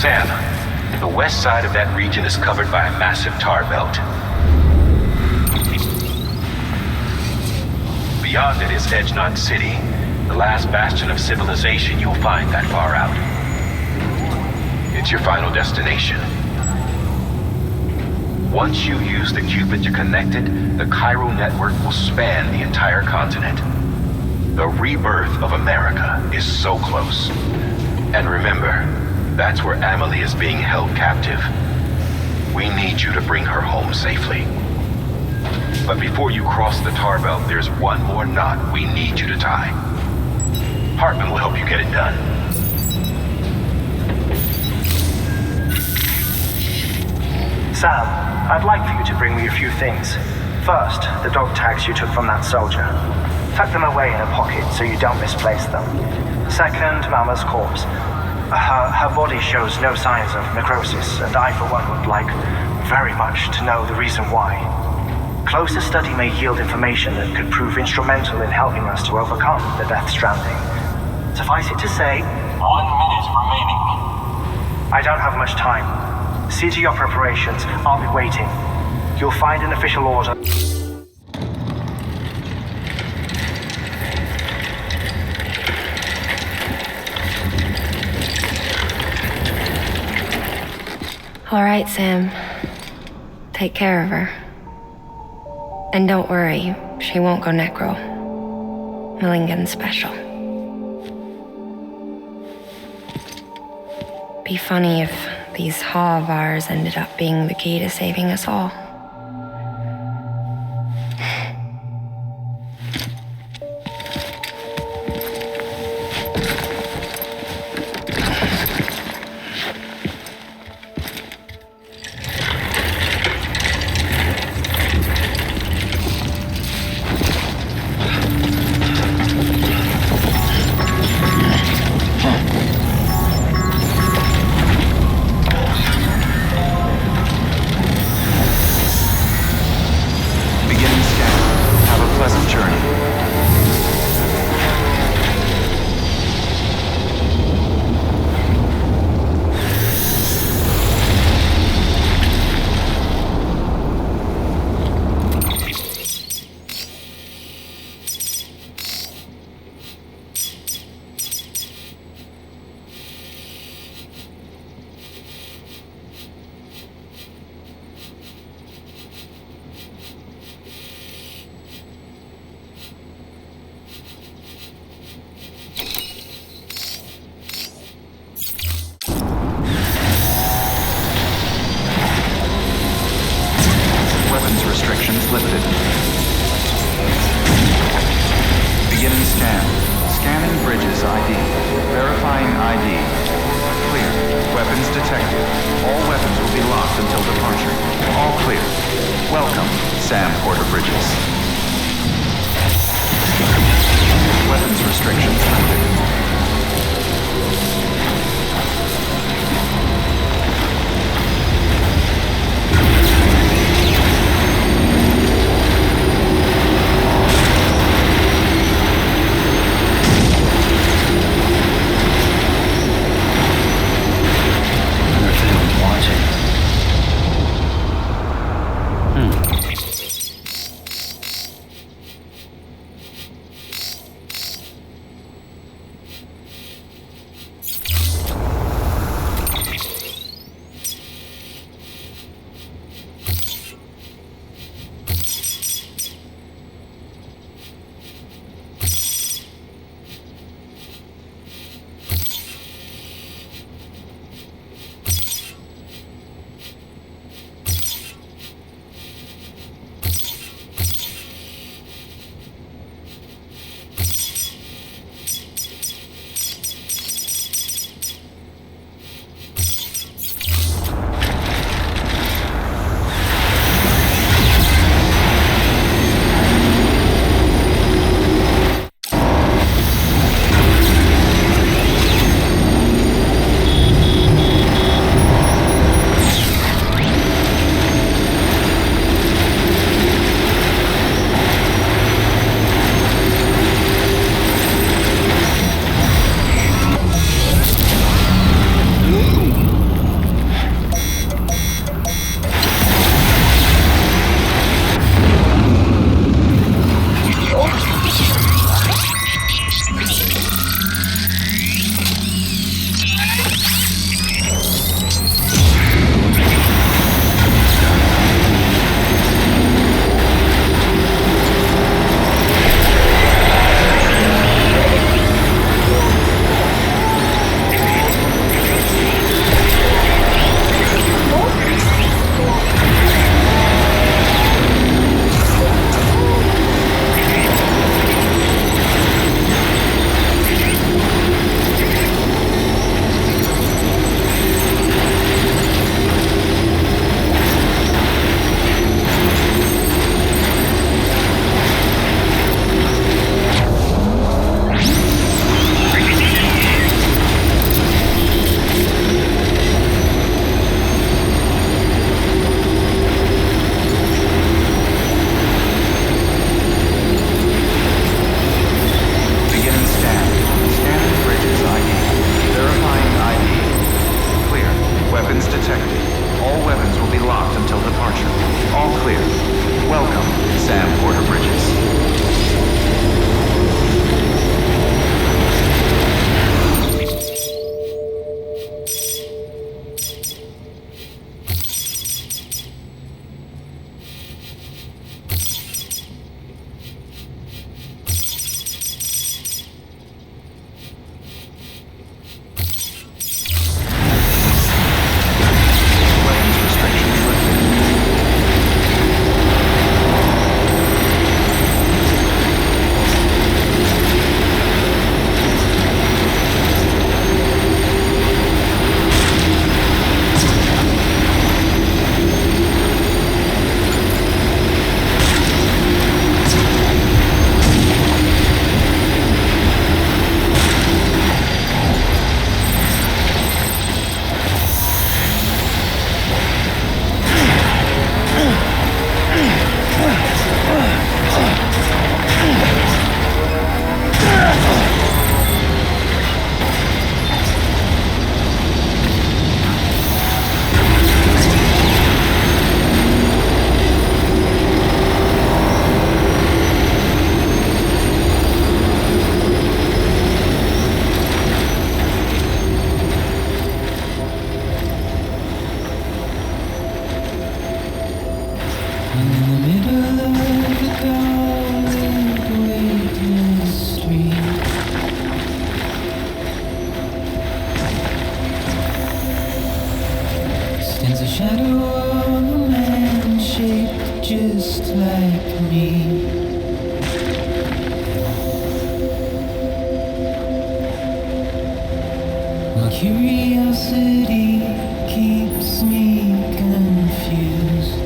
Sam, the west side of that region is covered by a massive tar belt. Beyond it is Edgenont City, the last bastion of civilization you'll find that far out. It's your final destination. Once you use the qubit you're connected, the Cairo network will span the entire continent. The rebirth of America is so close. And remember, that's where Amelie is being held captive. We need you to bring her home safely. But before you cross the tar belt, there's one more knot we need you to tie. Hartman will help you get it done. Sam, I'd like for you to bring me a few things. First, the dog tags you took from that soldier. Tuck them away in a pocket so you don't misplace them. Second, Mama's corpse. Her body shows no signs of necrosis, and I, for one, would like very much to know the reason why. Closer study may yield information that could prove instrumental in helping us to overcome the Death Stranding. Suffice it to say, 1 minute remaining. I don't have much time. See to your preparations. I'll be waiting. You'll find an official order. All right, Sam. Take care of her. And don't worry, she won't go necro. Milligan special. Be funny if these Ha of ours ended up being the key to saving us all. shadow of a man shaped just like me. My curiosity keeps me confused.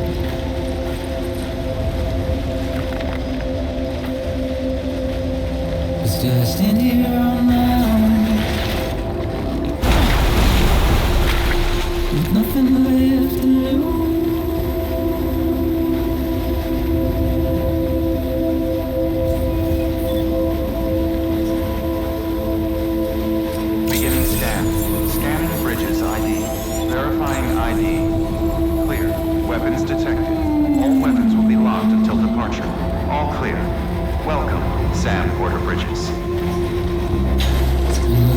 But still I stand here on my own, with nothing left to lose. Beginning scan. Scanning bridges ID. Verifying ID. Clear. Weapons detected. All weapons will be locked until departure. All clear. Welcome, Sam Porter Bridges.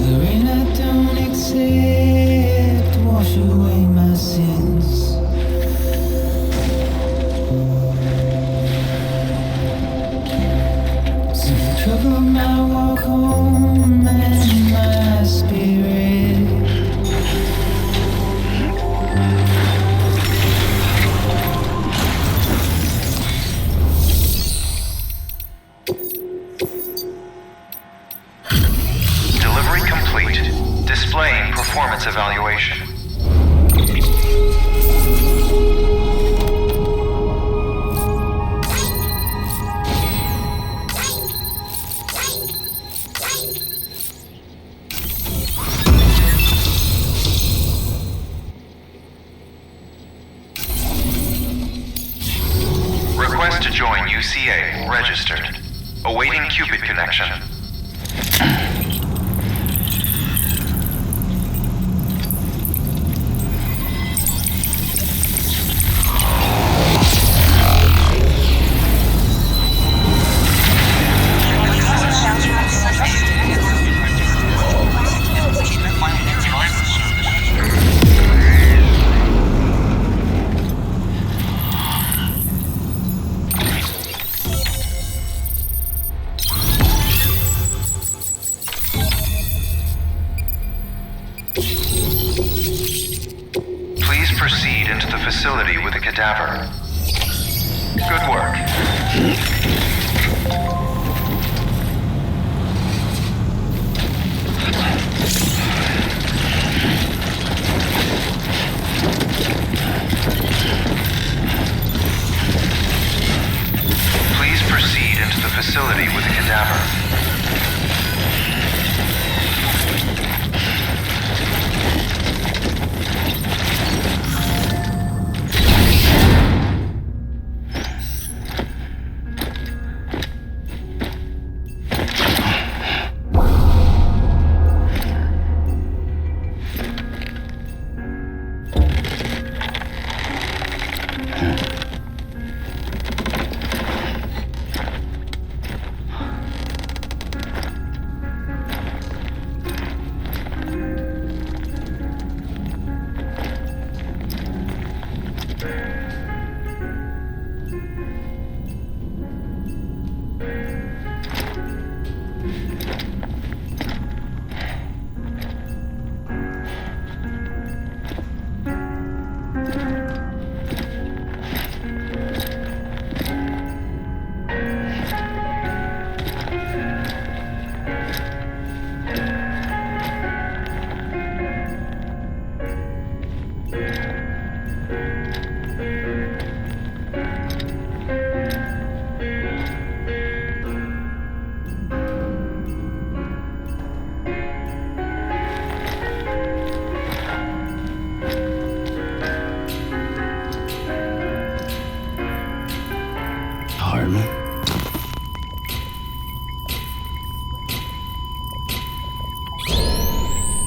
The rain I don't accept wash away my sins. See the trouble of my walk home and my spirit. Delivery complete. Displaying performance evaluation. Request to join UCA. Registered. Awaiting Cupid connection. Please proceed into the facility with a cadaver. Good work. Please proceed into the facility with a cadaver.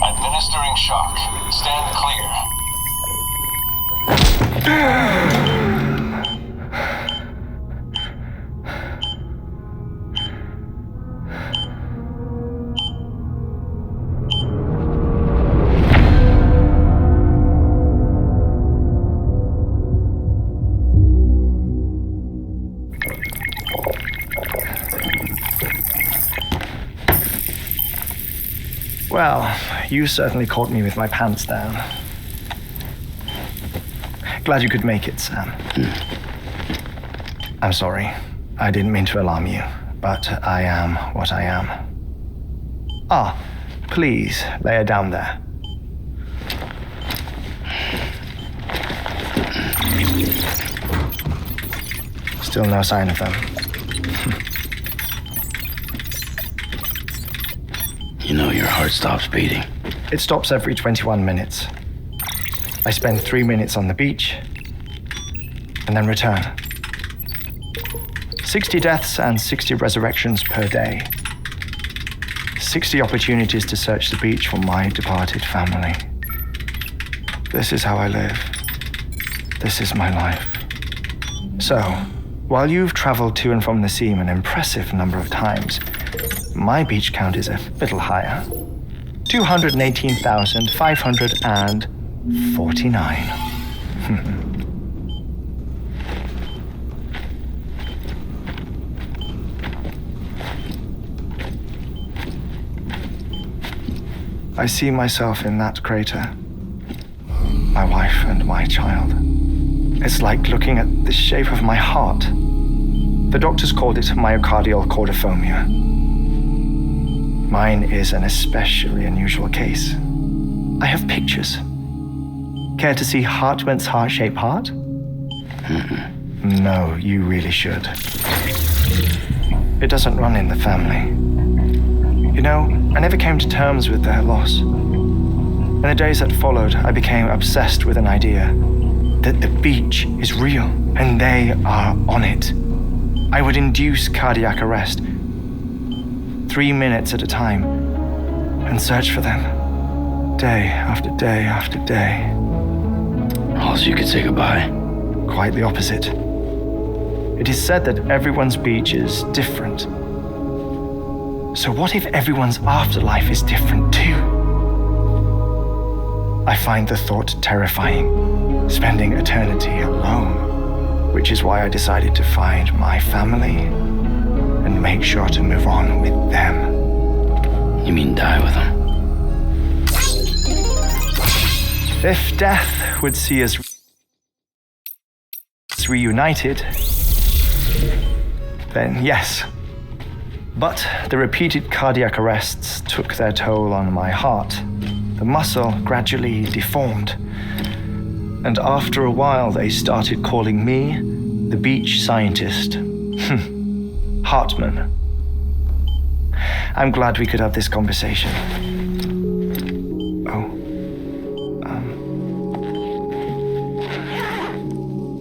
Administering shock. Stand clear. Well, you certainly caught me with my pants down. Glad you could make it, Sam. I'm sorry. I didn't mean to alarm you, but I am what I am. Ah, please, lay her down there. Still no sign of them. You know your heart stops beating. It stops every 21 minutes. I spend 3 minutes on the beach, and then return. 60 deaths and 60 resurrections per day. 60 opportunities to search the beach for my departed family. This is how I live. This is my life. So, while you've traveled to and from the scene an impressive number of times, my beach count is a little higher. 218,549. I see myself in that crater. My wife and my child. It's like looking at the shape of my heart. The doctors called it myocardial chordophobia. Mine is an especially unusual case. I have pictures. Care to see Hartman's heart-shaped heart? No, you really should. It doesn't run in the family. You know, I never came to terms with their loss. In the days that followed, I became obsessed with an idea that the beach is real and they are on it. I would induce cardiac arrest 3 minutes at a time and search for them day after day after day. Also, you could say goodbye. Quite the opposite. It is said that everyone's beach is different. So what if everyone's afterlife is different too? I find the thought terrifying, spending eternity alone, which is why I decided to find my family and make sure to move on with them. You mean die with them? If death would see us reunited, then yes. But the repeated cardiac arrests took their toll on my heart. The muscle gradually deformed. And after a while, they started calling me the beach scientist. Hartman. I'm glad we could have this conversation.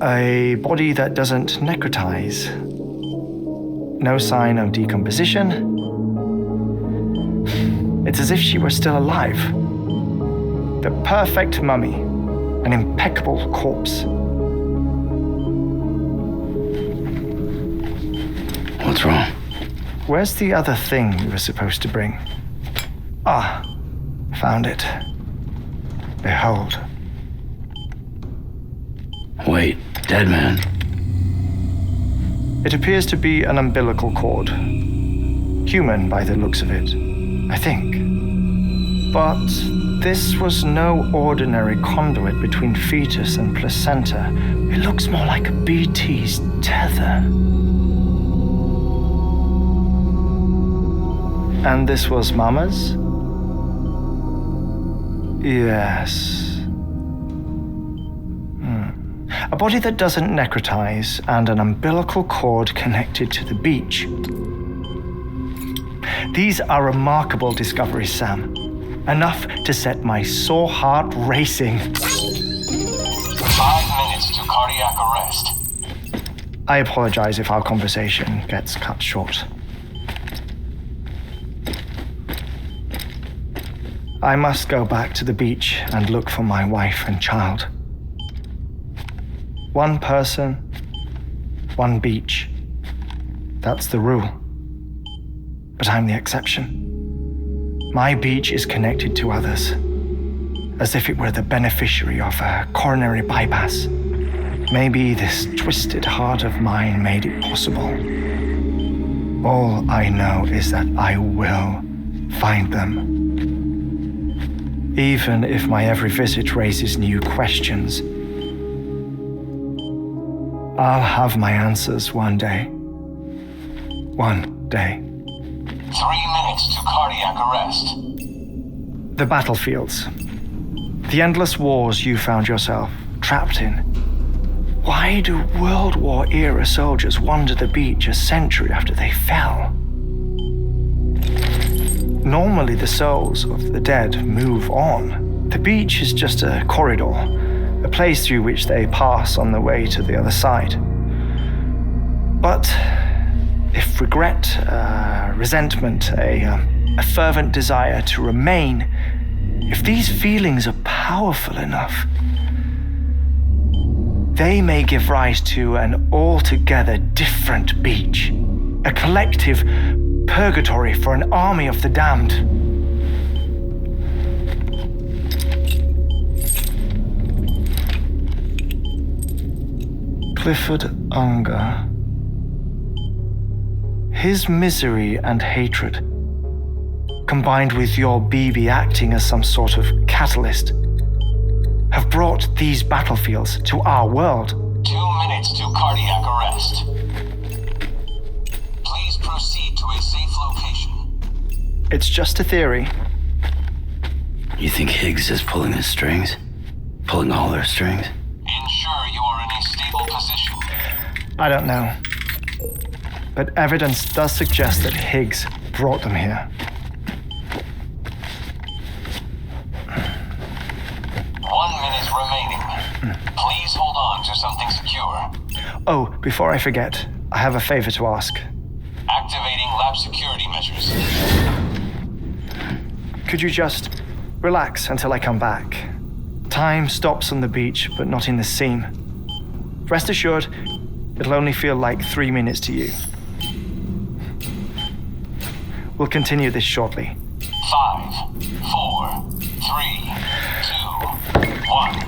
A body that doesn't necrotize. No sign of decomposition. It's as if she were still alive. The perfect mummy. An impeccable corpse. What's wrong? Where's the other thing you were supposed to bring? Ah, found it. Behold. Wait, dead man. It appears to be an umbilical cord. Human by the looks of it, I think. But this was no ordinary conduit between fetus and placenta. It looks more like a BT's tether. And this was Mama's? Yes. A body that doesn't necrotize and an umbilical cord connected to the beach. These are remarkable discoveries, Sam. Enough to set my sore heart racing. 5 minutes to cardiac arrest. I apologize if our conversation gets cut short. I must go back to the beach and look for my wife and child. One person, one beach. That's the rule. But I'm the exception. My beach is connected to others, as if it were the beneficiary of a coronary bypass. Maybe this twisted heart of mine made it possible. All I know is that I will find them. Even if my every visit raises new questions. I'll have my answers one day. One day. 3 minutes to cardiac arrest. The battlefields. The endless wars you found yourself trapped in. Why do World War-era soldiers wander the beach a century after they fell? Normally, the souls of the dead move on. The beach is just a corridor, a place through which they pass on the way to the other side. But if regret, resentment, a fervent desire to remain, if these feelings are powerful enough, they may give rise to an altogether different beach, a collective purgatory for an army of the damned. Clifford Unger. His misery and hatred, combined with your BB acting as some sort of catalyst, have brought these battlefields to our world. 2 minutes to cardiac arrest. Please proceed to a safe location. It's just a theory. You think Higgs is pulling the strings? Pulling all their strings? Ensure you are in a stable position. I don't know. But evidence does suggest that Higgs brought them here. 1 minute remaining. Please hold on to something secure. Oh, before I forget, I have a favor to ask. Activating lab security measures. Could you just relax until I come back? Time stops on the beach, but not in the scene. Rest assured, it'll only feel like 3 minutes to you. We'll continue this shortly. 5, 4, 3, 2, 1.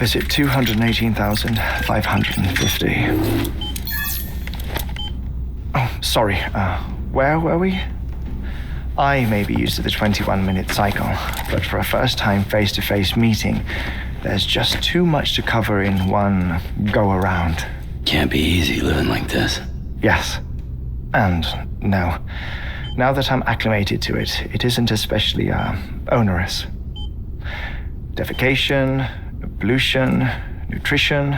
Visit 218,550. Oh, sorry. Where were we? I may be used to the 21-minute cycle, but for a first-time face-to-face meeting, there's just too much to cover in one go-around. Can't be easy living like this. Yes. And no. Now that I'm acclimated to it, it isn't especially, onerous. Defecation, pollution, nutrition.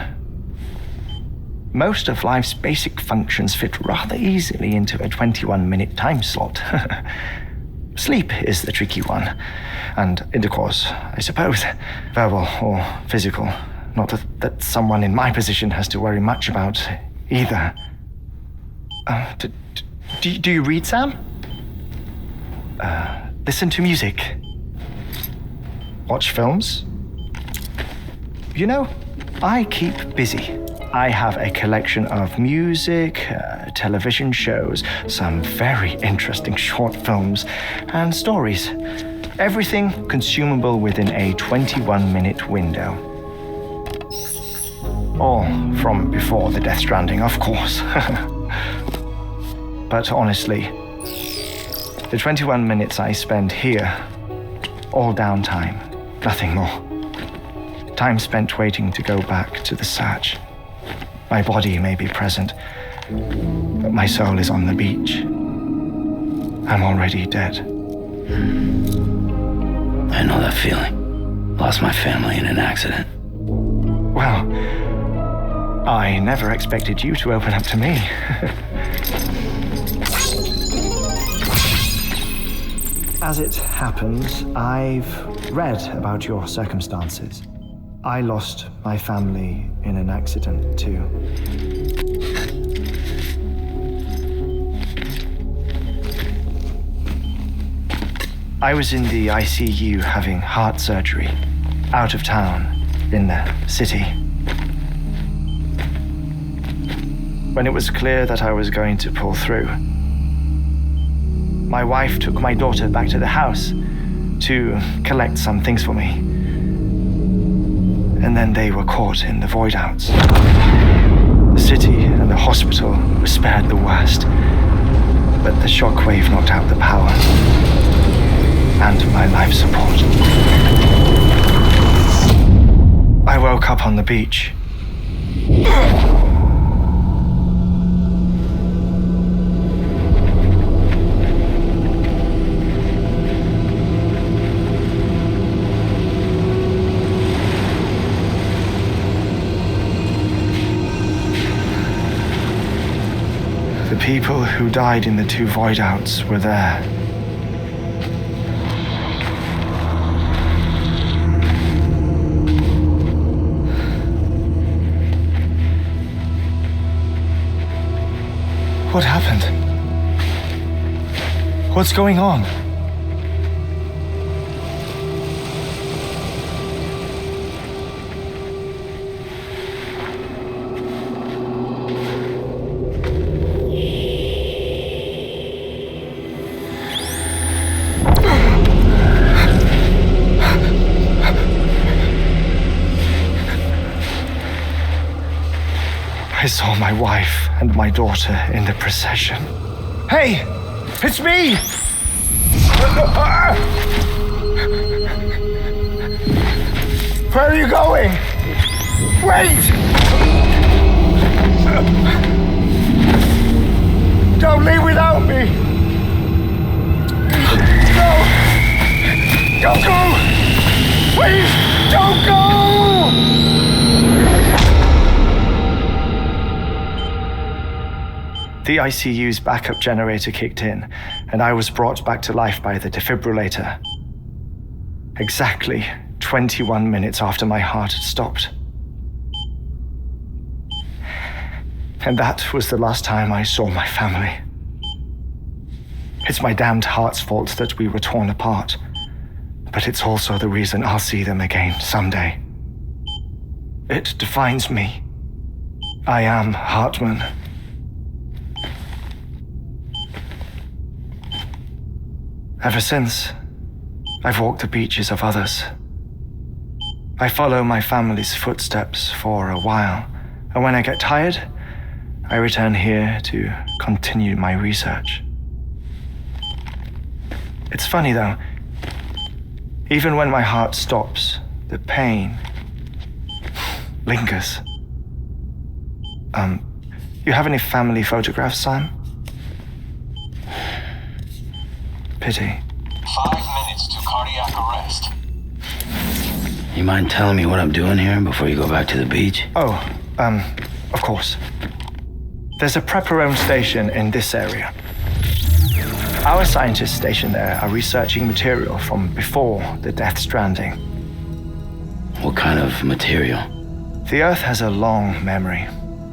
Most of life's basic functions fit rather easily into a 21-minute time slot. Sleep is the tricky one, and intercourse, I suppose, verbal or physical. Not that someone in my position has to worry much about either. Do you read, Sam? Listen to music. Watch films? You know, I keep busy. I have a collection of music, television shows, some very interesting short films, and stories. Everything consumable within a 21-minute window. All from before the Death Stranding, of course. But honestly, the 21 minutes I spend here, all downtime, nothing more. Time spent waiting to go back to the search. My body may be present, but my soul is on the beach. I'm already dead. I know that feeling. Lost my family in an accident. Well, I never expected you to open up to me. As it happens, I've read about your circumstances. I lost my family in an accident, too. I was in the ICU having heart surgery, out of town, in the city. When it was clear that I was going to pull through, my wife took my daughter back to the house to collect some things for me. And then they were caught in the void-outs. The city and the hospital were spared the worst, but the shockwave knocked out the power and my life support. I woke up on the beach. The people who died in the two void-outs were there. What happened? What's going on? I saw my wife and my daughter in the procession. Hey! It's me! Where are you going? Wait! Don't leave without me! No! Don't go! Please, don't go! The ICU's backup generator kicked in, and I was brought back to life by the defibrillator. Exactly 21 minutes after my heart had stopped. And that was the last time I saw my family. It's my damned heart's fault that we were torn apart, but it's also the reason I'll see them again someday. It defines me. I am Hartman. Ever since, I've walked the beaches of others. I follow my family's footsteps for a while, and when I get tired, I return here to continue my research. It's funny though, even when my heart stops, the pain lingers. You have any family photographs, Sam? Pity. 5 minutes to cardiac arrest. You mind telling me what I'm doing here before you go back to the beach? Oh, of course. There's a prepper-owned station in this area. Our scientists stationed there are researching material from before the Death Stranding. What kind of material? The Earth has a long memory.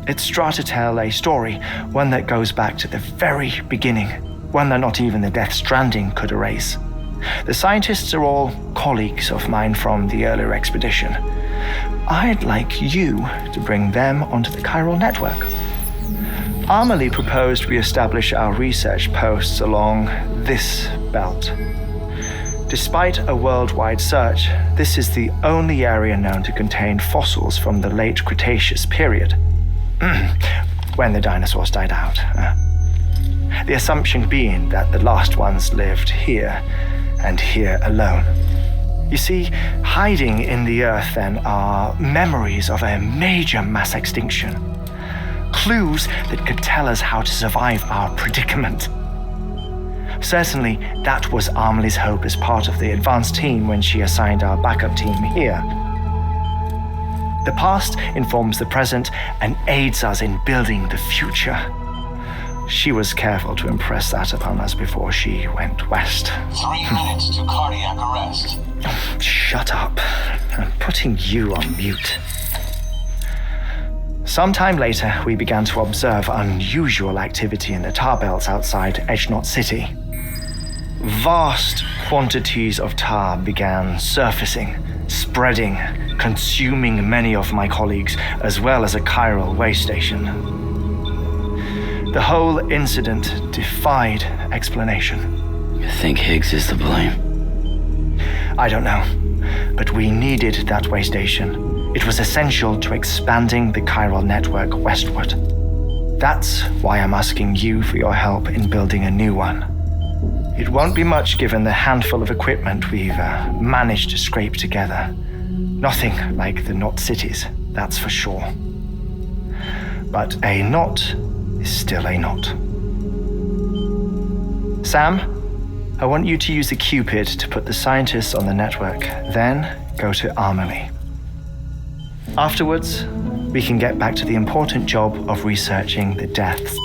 It's trying to tell a story, one that goes back to the very beginning, one that not even the Death Stranding could erase. The scientists are all colleagues of mine from the earlier expedition. I'd like you to bring them onto the chiral network. Amelie proposed we establish our research posts along this belt. Despite a worldwide search, this is the only area known to contain fossils from the late Cretaceous period, when the dinosaurs died out. The assumption being that the last ones lived here, and here alone. You see, hiding in the Earth then are memories of a major mass extinction. Clues that could tell us how to survive our predicament. Certainly, that was Amelie's hope as part of the advanced team when she assigned our backup team here. The past informs the present and aids us in building the future. She was careful to impress that upon us before she went west. 3 minutes to cardiac arrest. Shut up. I'm putting you on mute. Sometime later, we began to observe unusual activity in the tar belts outside Edgenot City. Vast quantities of tar began surfacing, spreading, consuming many of my colleagues, as well as a chiral way station. The whole incident defied explanation. You think Higgs is to blame? I don't know, but we needed that way station. It was essential to expanding the chiral network westward. That's why I'm asking you for your help in building a new one. It won't be much given the handful of equipment we've managed to scrape together. Nothing like the knot cities, that's for sure. But a knot is still a knot. Sam, I want you to use the Cupid to put the scientists on the network, then go to Amelie. Afterwards, we can get back to the important job of researching the deaths.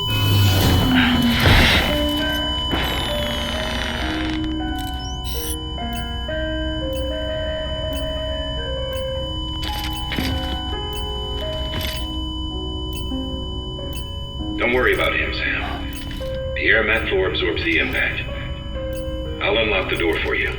Don't worry about him, Sam. The air mat floor absorbs the impact. I'll unlock the door for you.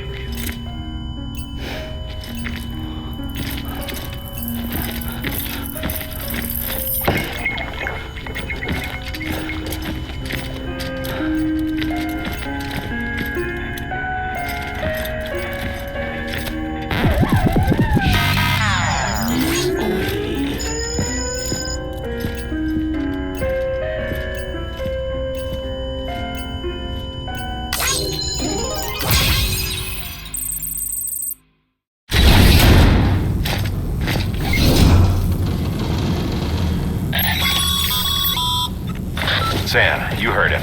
Sam, you heard him.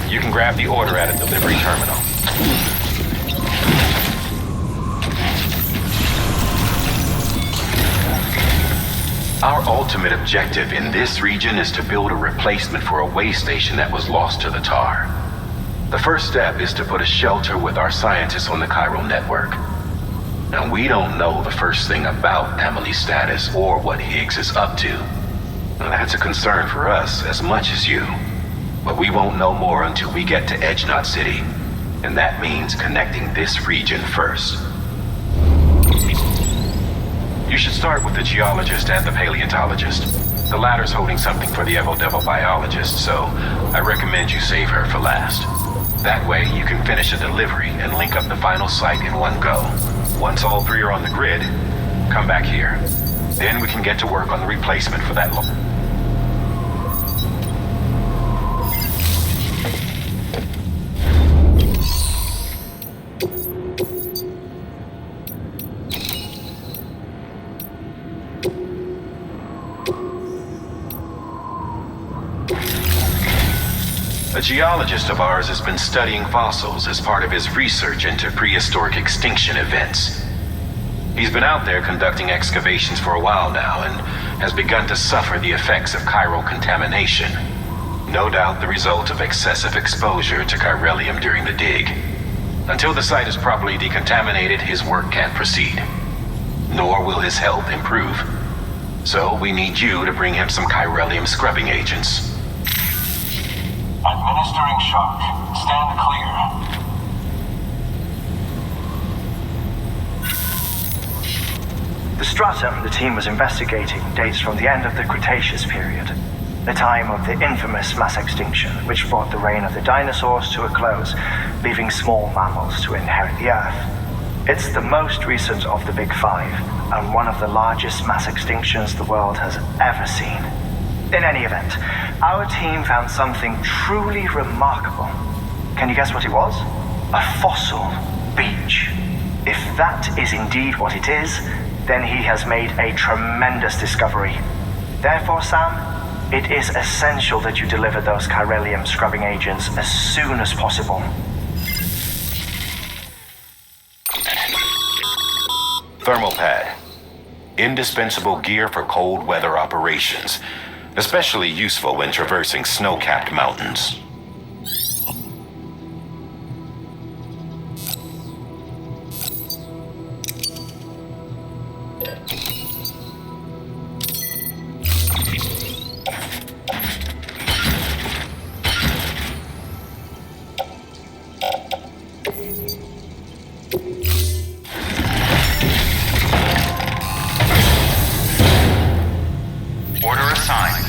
You can grab the order at a delivery terminal. Our ultimate objective in this region is to build a replacement for a way station that was lost to the tar. The first step is to put a shelter with our scientists on the chiral network. Now, we don't know the first thing about Amelie's status or what Higgs is up to. Now, that's a concern for us as much as you. But we won't know more until we get to Edgenot City. And that means connecting this region first. You should start with the geologist and the paleontologist. The latter's holding something for the Evo-Devil biologist, so I recommend you save her for last. That way, you can finish a delivery and link up the final site in one go. Once all three are on the grid, Come back here. Then we can get to work on the replacement for that A geologist of ours has been studying fossils as part of his research into prehistoric extinction events. He's been out there conducting excavations for a while now and has begun to suffer the effects of chiral contamination. No doubt the result of excessive exposure to chiralium during the dig. Until the site is properly decontaminated, his work can't proceed. Nor will his health improve. So we need you to bring him some chiralium scrubbing agents. Administering shock. Stand clear. The stratum the team was investigating dates from the end of the Cretaceous period, the time of the infamous mass extinction, which brought the reign of the dinosaurs to a close, leaving small mammals to inherit the Earth. It's the most recent of the Big Five, and one of the largest mass extinctions the world has ever seen. In any event, our team found something truly remarkable. Can you guess what it was? A fossil beach. If that is indeed what it is, then he has made a tremendous discovery. Therefore, Sam, it is essential that you deliver those chiralium scrubbing agents as soon as possible. Thermal pad. Indispensable gear for cold weather operations. Especially useful when traversing snow-capped mountains. Order assigned.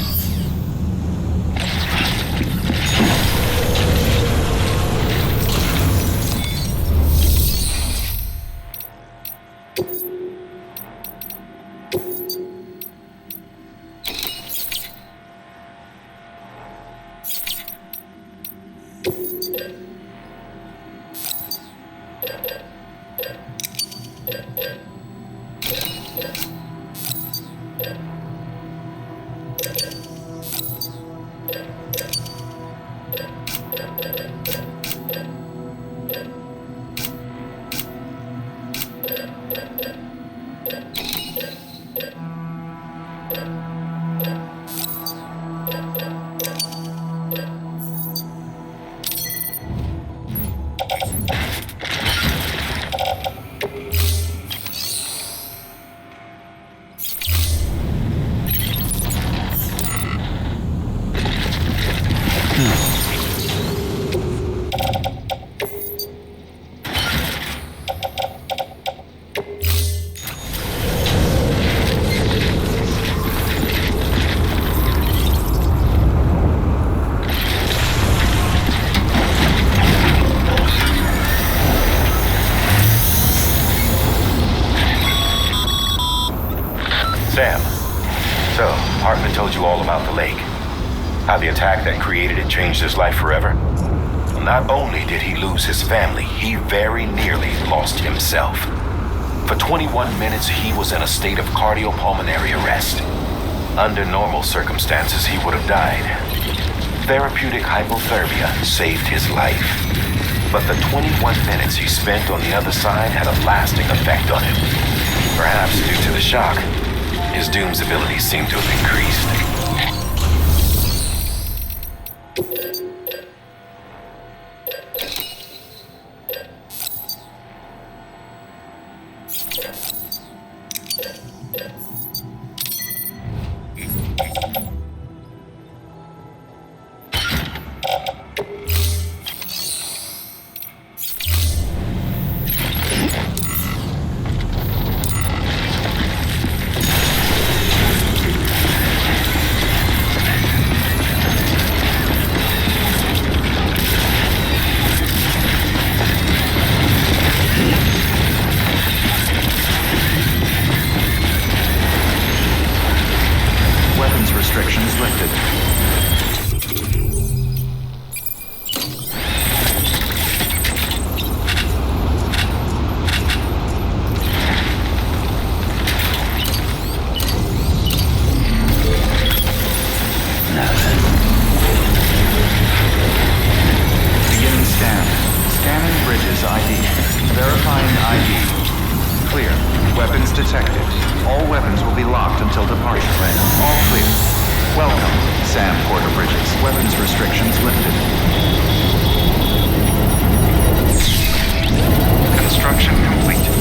Sam, so Hartman told you all about the lake. How the attack that created it changed his life forever? Well, not only did he lose his family, he very nearly lost himself. For 21 minutes, he was in a state of cardiopulmonary arrest. Under normal circumstances, he would have died. Therapeutic hypothermia saved his life. But the 21 minutes he spent on the other side had a lasting effect on him. Perhaps due to the shock, his Doom's abilities seem to have increased. be locked until departure. All clear. Welcome, Sam Porter Bridges. Weapons restrictions lifted. Construction complete.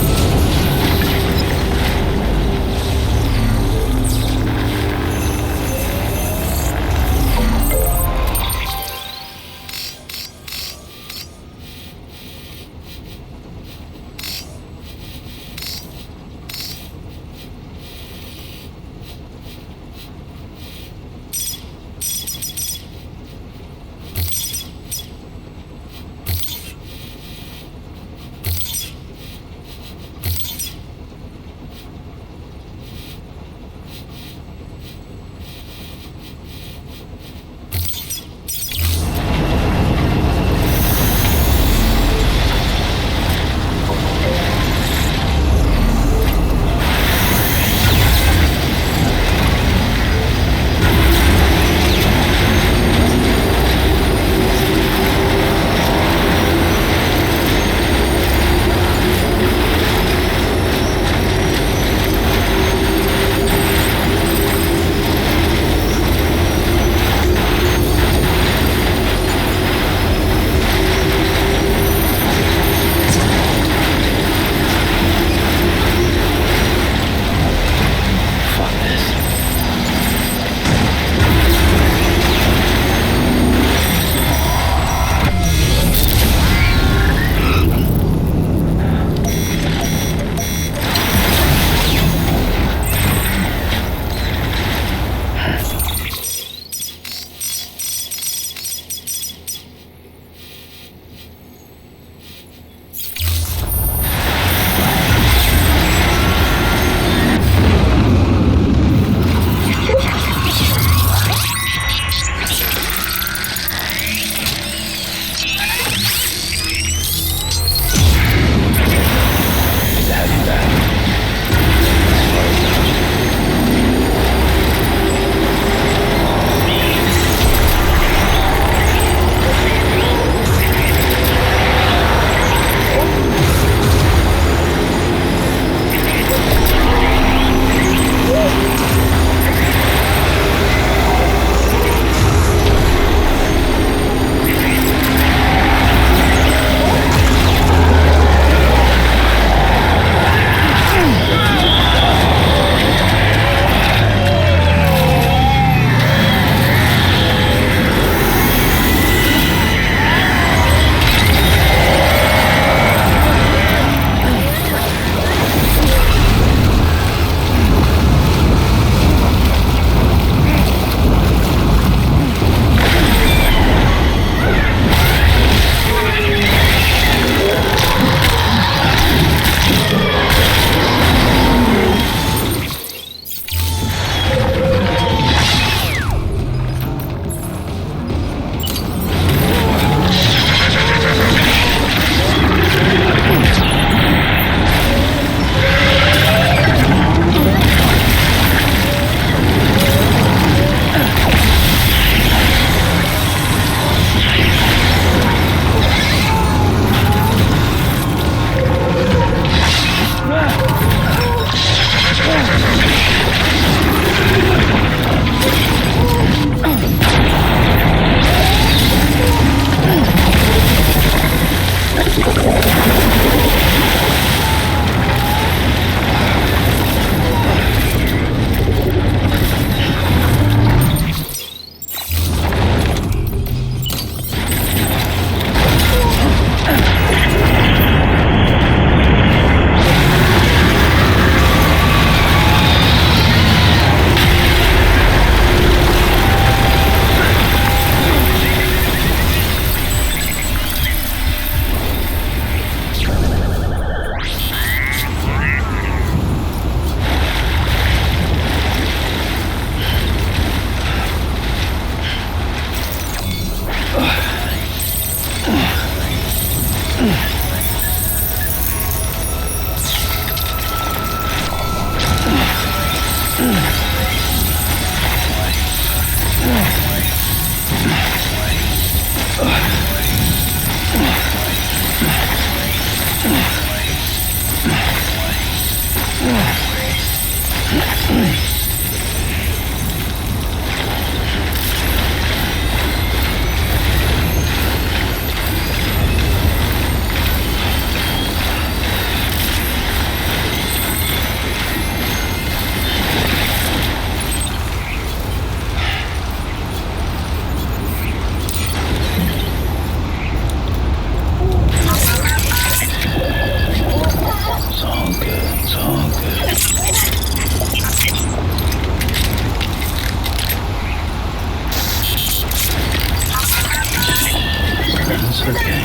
It's okay.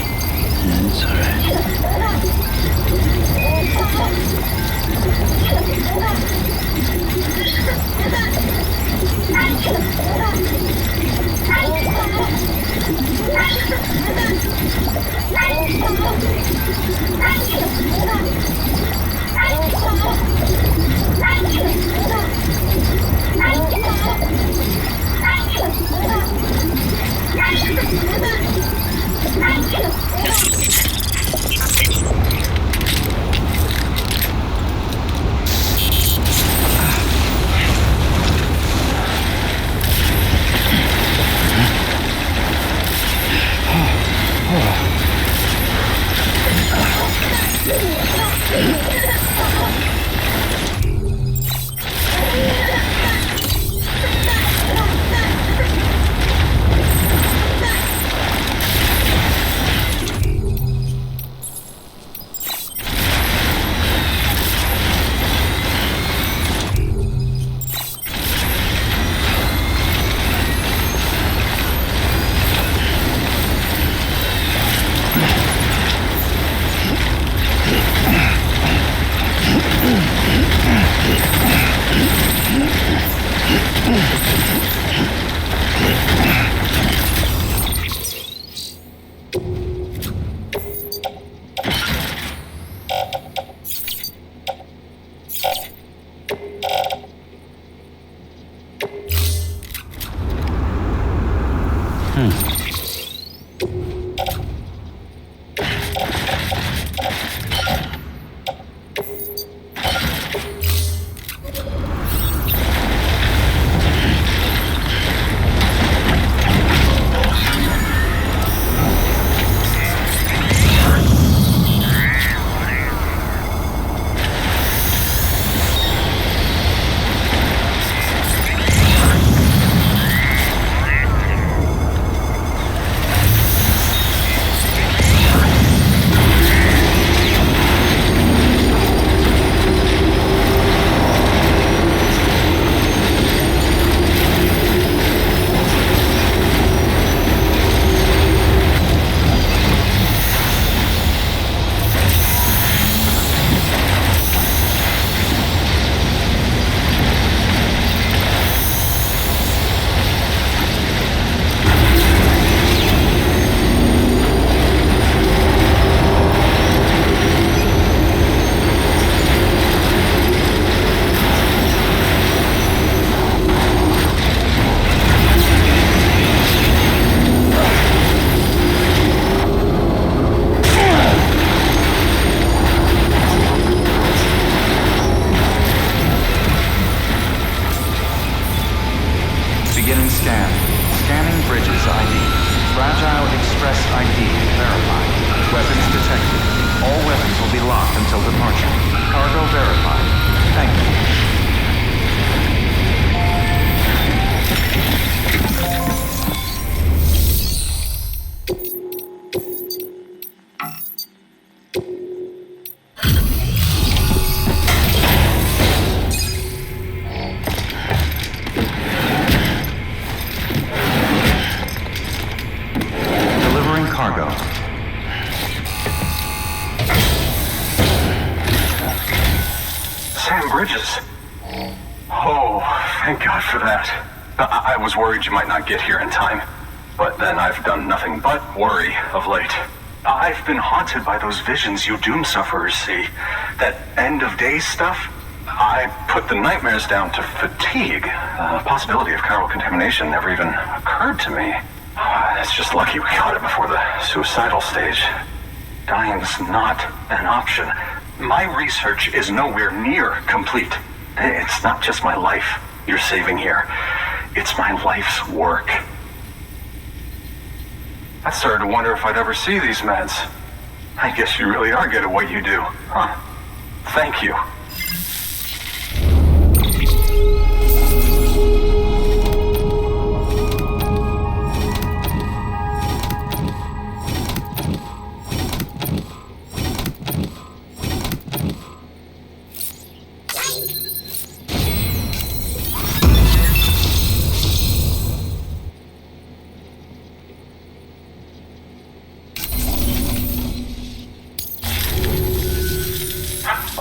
It's alright. Beginning scan. Scanning bridges ID. Fragile Express ID verified. Weapons detected. All weapons will be locked until departure. Cargo verified. Thank you. Delivering cargo. Sam Bridges. Oh, thank God for that. I was worried you might not get here in time. But then I've done nothing but worry of late. I've been haunted by those visions you doom sufferers see. That end of days stuff. I put the nightmares down to fatigue. The possibility of chiral contamination never even occurred to me. It's just lucky we caught it before the suicidal stage. Dying's not an option. My research is nowhere near complete. It's not just my life you're saving here. It's my life's work. I started to wonder if I'd ever see these meds. I guess you really are good at what you do, huh? Thank you.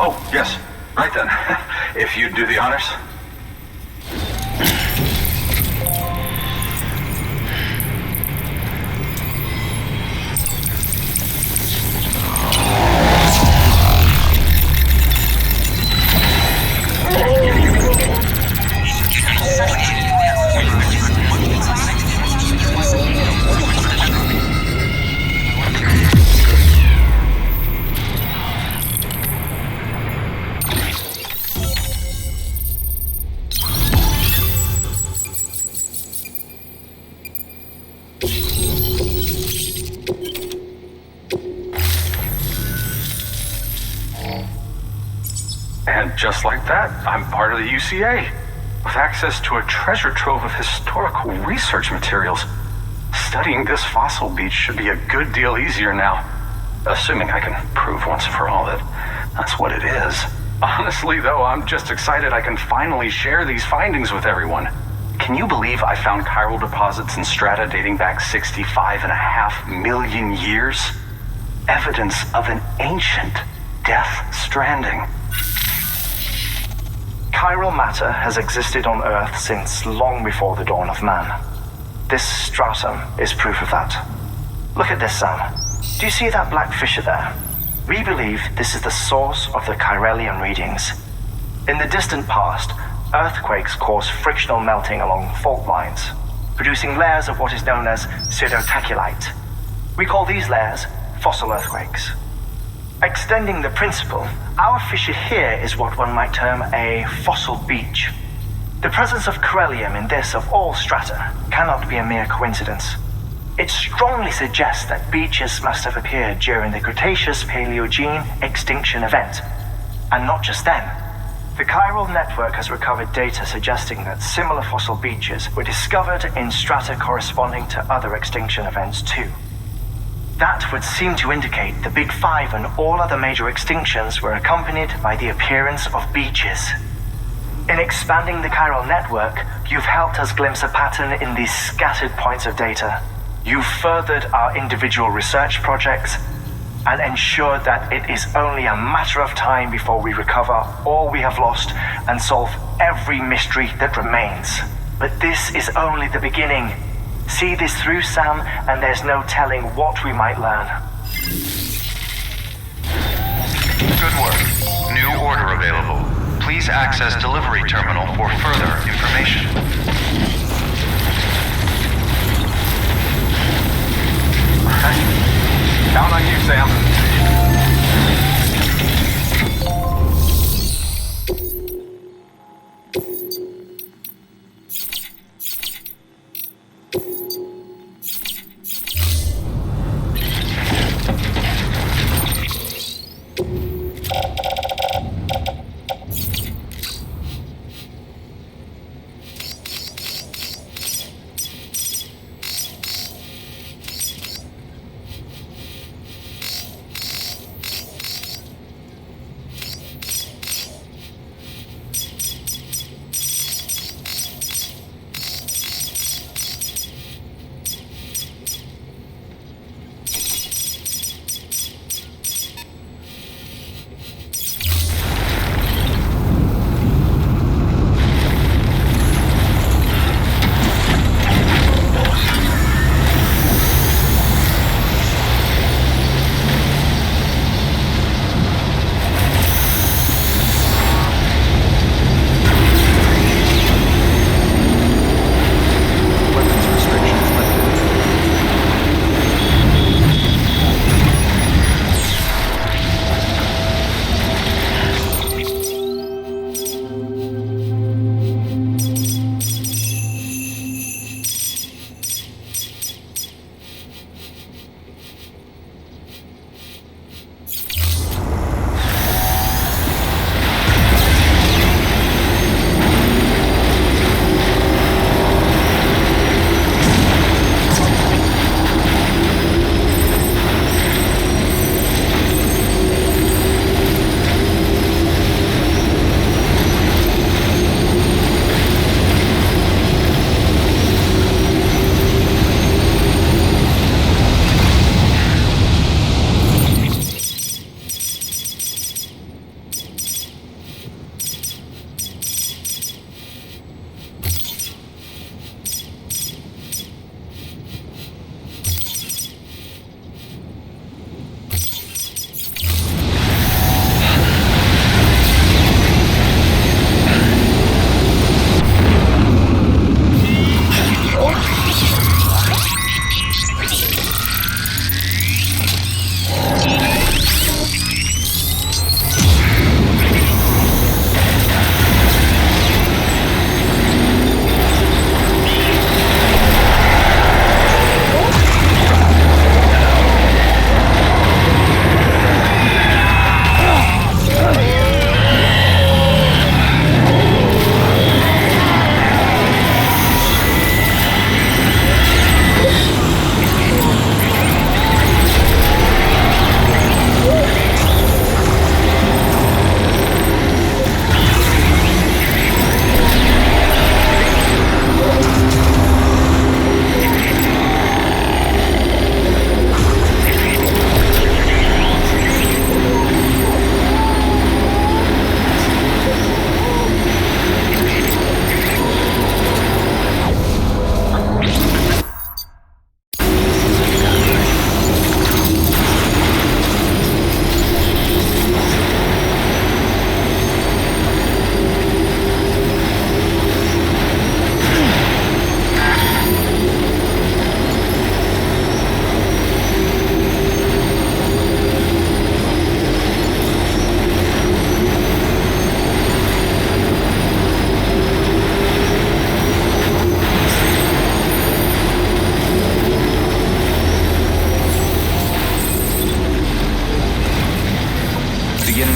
Oh, yes. Right then. If you'd do the honors. And just like that, I'm part of the UCA, with access to a treasure trove of historical research materials. Studying this fossil beach should be a good deal easier now, assuming I can prove once for all that that's what it is. Honestly, though, I'm just excited I can finally share these findings with everyone. Can you believe I found chiral deposits in strata dating back 65.5 million years? Evidence of an ancient death stranding. Chiral matter has existed on Earth since long before the dawn of man. This stratum is proof of that. Look at this, Sam. Do you see that black fissure there? We believe this is the source of the chiralium readings. In the distant past, earthquakes cause frictional melting along fault lines, producing layers of what is known as pseudotaculite. We call these layers fossil earthquakes. Extending the principle, our fissure here is what one might term a fossil beach. The presence of chiralium in this of all strata cannot be a mere coincidence. It strongly suggests that beaches must have appeared during the Cretaceous-Paleogene extinction event. And not just then. The chiral network has recovered data suggesting that similar fossil beaches were discovered in strata corresponding to other extinction events too. That would seem to indicate the Big Five and all other major extinctions were accompanied by the appearance of beaches. In expanding the chiral network, you've helped us glimpse a pattern in these scattered points of data. You've furthered our individual research projects and ensured that it is only a matter of time before we recover all we have lost and solve every mystery that remains. But this is only the beginning. See this through, Sam, and there's no telling what we might learn. Good work. New order available. Please access delivery terminal for further information. Count on you, Sam.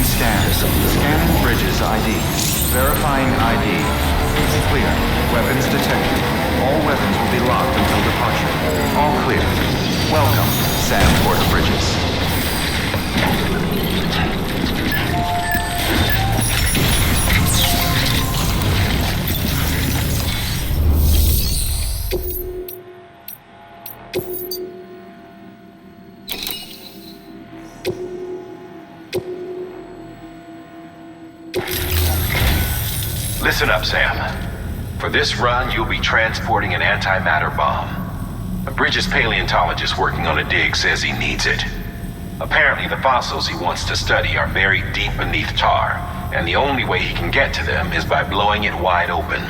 scanned. Scanning bridges ID. Verifying ID. Clear. Weapons detected. All weapons will be locked until departure. All clear. Welcome, Sam Porter Bridges. Listen up, Sam. For this run, you'll be transporting an antimatter bomb. A Bridges paleontologist working on a dig says he needs it. Apparently, the fossils he wants to study are buried deep beneath tar, and the only way he can get to them is by blowing it wide open.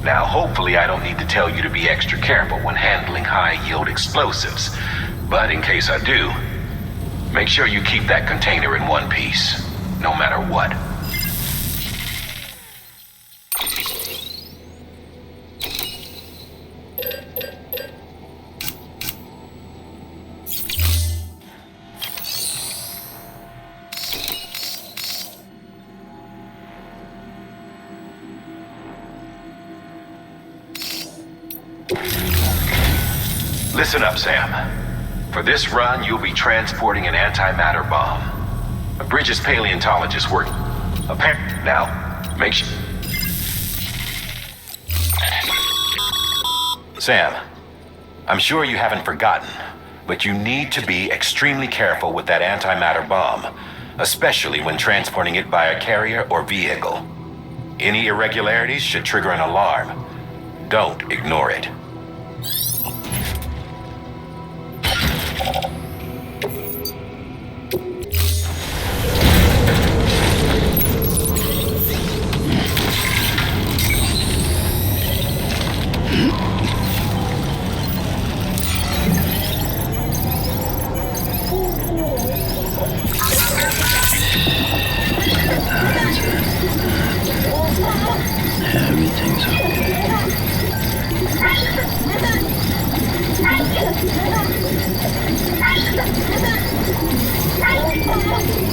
Now, hopefully I don't need to tell you to be extra careful when handling high-yield explosives, but in case I do, make sure you keep that container in one piece, no matter what. Listen up, Sam. For this run, you'll be transporting an antimatter bomb. A Bridges paleontologist work. Now, make sure. Sam, I'm sure you haven't forgotten, but you need to be extremely careful with that antimatter bomb, especially when transporting it by a carrier or vehicle. Any irregularities should trigger an alarm. Don't ignore it. Everything's okay.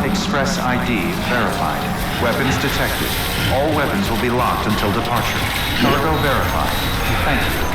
Express ID verified. Weapons detected. All weapons will be locked until departure. Cargo verified. Thank you.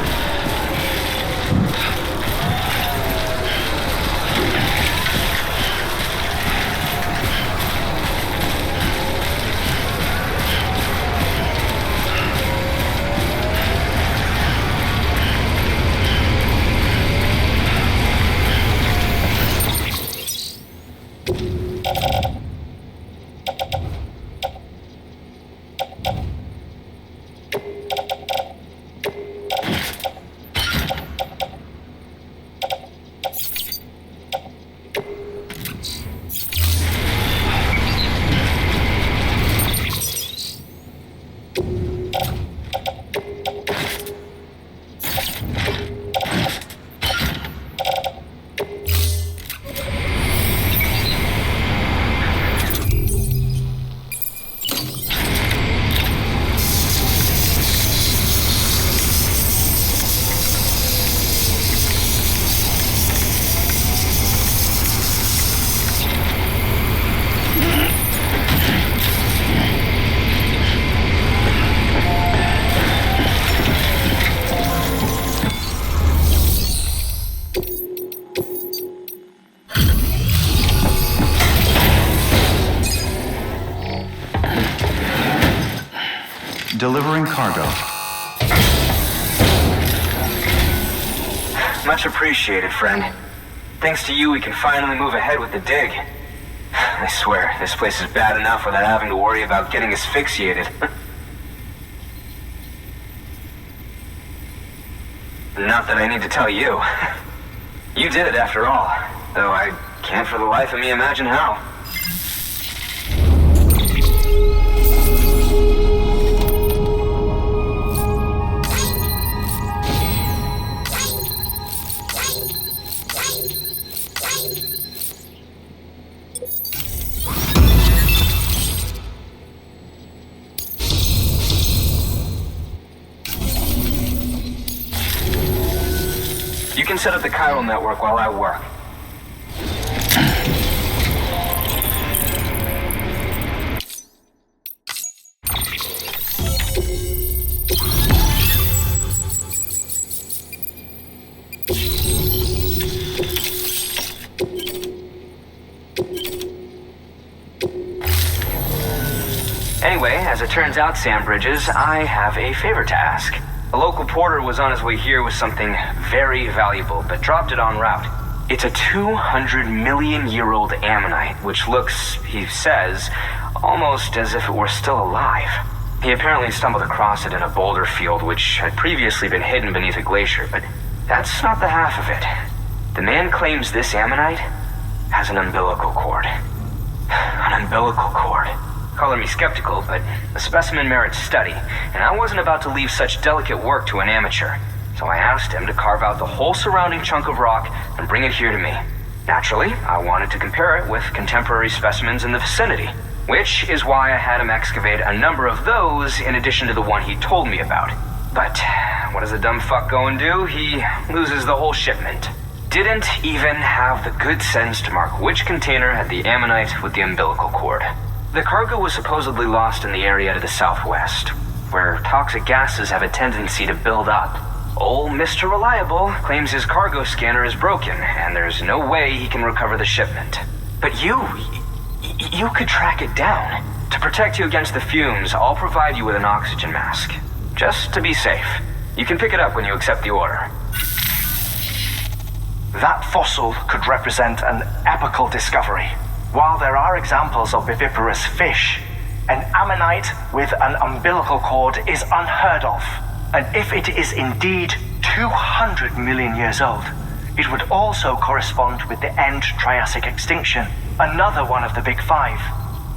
Delivering cargo. Much appreciated, friend. Thanks to you, we can finally move ahead with the dig. I swear, this place is bad enough without having to worry about getting asphyxiated. Not that I need to tell you. You did it after all, though I can't for the life of me imagine how. can set up the chiral network while I work. Anyway, as it turns out, Sam Bridges, I have a favor to ask. A local porter was on his way here with something very valuable, but dropped it en route. It's a 200-million-year-old ammonite, which looks, he says, almost as if it were still alive. He apparently stumbled across it in a boulder field which had previously been hidden beneath a glacier, but that's not the half of it. The man claims this ammonite has an umbilical cord. An umbilical cord. Color me skeptical, but the specimen merits study, and I wasn't about to leave such delicate work to an amateur. So I asked him to carve out the whole surrounding chunk of rock and bring it here to me. Naturally, I wanted to compare it with contemporary specimens in the vicinity, which is why I had him excavate a number of those in addition to the one he told me about. But what does the dumb fuck go and do? He loses the whole shipment. Didn't even have the good sense to mark which container had the ammonite with the umbilical cord. The cargo was supposedly lost in the area to the southwest, where toxic gases have a tendency to build up. Old Mr. Reliable claims his cargo scanner is broken, and there's no way he can recover the shipment. But you could track it down. To protect you against the fumes, I'll provide you with an oxygen mask. Just to be safe. You can pick it up when you accept the order. That fossil could represent an epochal discovery. While there are examples of viviparous fish, an ammonite with an umbilical cord is unheard of. And if it is indeed 200 million years old, it would also correspond with the end Triassic extinction, another one of the big five.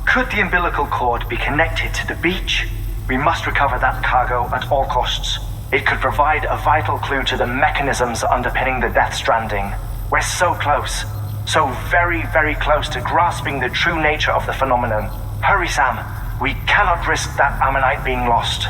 Could the umbilical cord be connected to the beach? We must recover that cargo at all costs. It could provide a vital clue to the mechanisms underpinning the Death Stranding. We're so close. So very, very close to grasping the true nature of the phenomenon. Hurry, Sam. We cannot risk that ammonite being lost.